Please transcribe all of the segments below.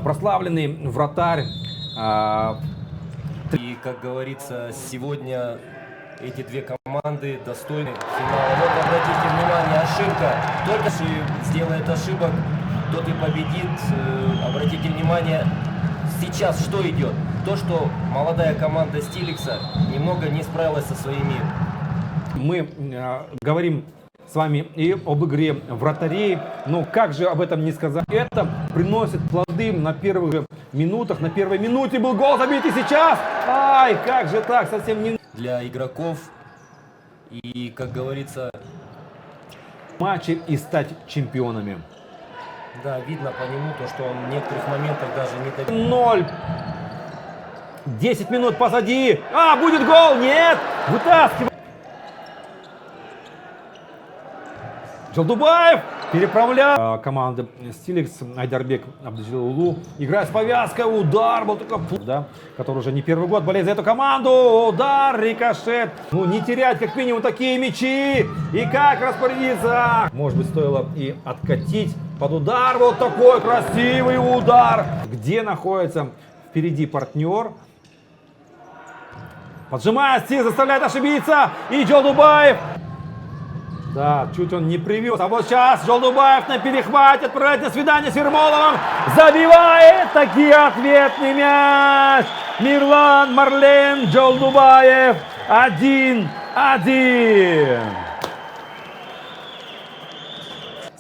прославленный вратарь. И, как говорится, сегодня эти две команды достойны финала. Вот обратите внимание, ошибка. Только что сделает ошибок, тот и победит. Обратите внимание, сейчас что идет? То, что молодая команда Стиликса немного не справилась со своими. Мы говорим с вами и об игре вратарей, но как же об этом не сказать? Это приносит плоды на первых же минутах. На первой минуте был гол забит, и сейчас, ай, как же так, совсем не... Для игроков и, как говорится... Матчи и стать чемпионами. Да, видно по нему то, что он в некоторых моментах даже не... 0. 10 минут позади. Будет гол, нет, вытаскивает. Джалдубаев переправляет команды Стиликс. Айдарбек Абджилулу играет с повязкой, удар был только, да, который уже не первый год болеет за эту команду. Удар, рикошет. Ну не терять как минимум такие мячи. И как распорядиться. Может быть, стоило и откатить под удар. Вот такой красивый удар. Где находится впереди партнер. Поджимает стиль, заставляет ошибиться. И Джалдубаев. Да, чуть он не привез. А вот сейчас Джалдубаев на перехвате отправляет на свидание с Ермоловым. Забивает таки ответный мяч. Мирлан Марлен Джалдубаев. 1-1.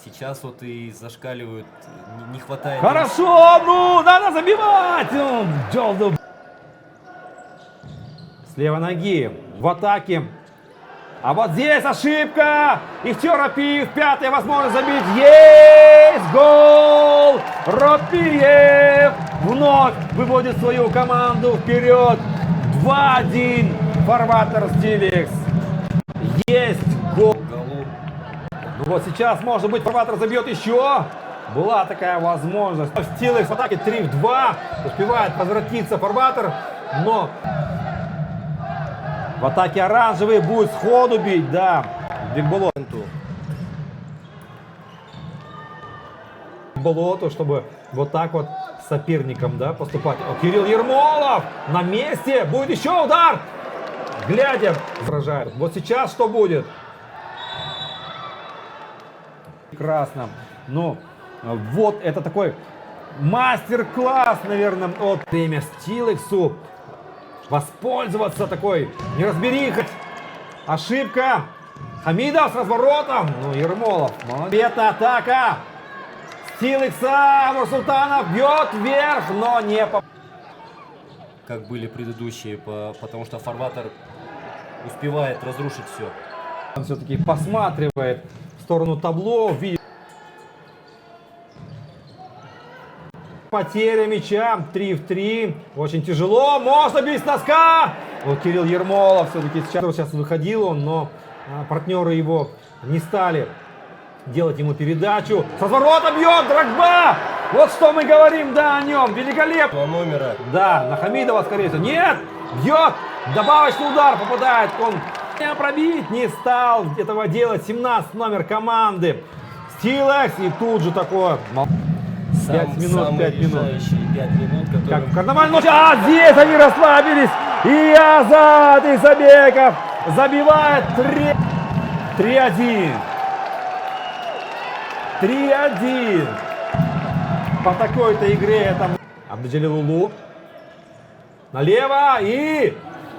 Сейчас вот и зашкаливают, не хватает... Хорошо, ну, надо забивать. Джалдубаев. С левой ноги в атаке. А вот здесь ошибка. Ихтиор Рапиев, пятая возможность забить. Есть гол! Рапиев вновь выводит свою команду вперед. 2-1. Фарватер Стиликс. Есть гол. Ну вот сейчас, может быть, фарватер забьет еще. Была такая возможность. Стиликс в атаке 3-2. Успевает возвратиться фарватер, но... В атаке оранжевый будет сходу бить, да. Бекболоту. Болоту, чтобы вот так вот с соперником, да, поступать. Кирилл Ермолов на месте. Будет еще удар. Глядя, сражает. Вот сейчас что будет? Прекрасно. Ну, вот это такой мастер-класс, наверное, от время Стиликсу. Воспользоваться такой неразберихой. Ошибка. Хамидов с разворотом. Ну, Ермолов. Молодец. Атака. Стиликса. Нурсултанов бьет вверх, но не по... Как были предыдущие, потому что фарватер успевает разрушить все. Он все-таки посматривает в сторону табло. Видит. Потеря мяча, 3-3, очень тяжело, можно бить с носка. Вот Кирилл Ермолов все-таки сейчас выходил он, но партнеры его не стали делать ему передачу. С разворота бьет Дрогба, вот что мы говорим, да, о нем, великолепно. Номера. Да, на Хамидова, скорее всего, нет, бьет, добавочный удар попадает, он пробить не стал этого делать, 17 номер команды Стиликс, и тут же такое... 5 минут, 5 минут. 5 минут, которые... Как в карнавальной ночи. Здесь они расслабились. И Азат Исабеков забивает 3-1. 3-1. По такой-то игре это... Абджилулу. Налево. И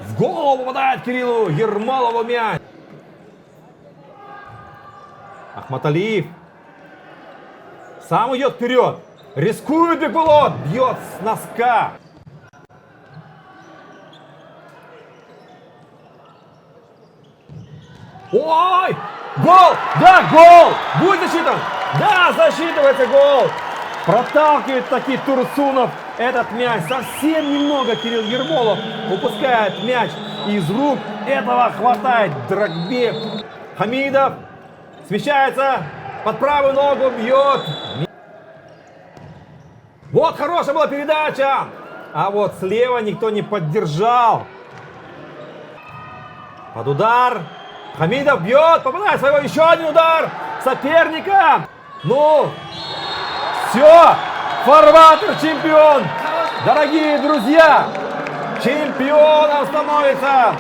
в голову попадает Кириллу Ермолову мяч. Ахматалиев. Сам идет вперед. Рискует Бекболот. Бьет с носка. Ой! Гол! Да, гол! Будет засчитан! Да, засчитывается гол! Проталкивает таки Турсунов этот мяч. Совсем немного Кирилл Ермолов упускает мяч из рук. Этого хватает Дрогбе. Хамидов смещается. Под правую ногу бьет. Вот хорошая была передача. А вот слева никто не поддержал. Под удар. Хамидов бьет. Попадает своего. Еще один удар соперника. Ну, все. Фарватер чемпион! Дорогие друзья, чемпионом становится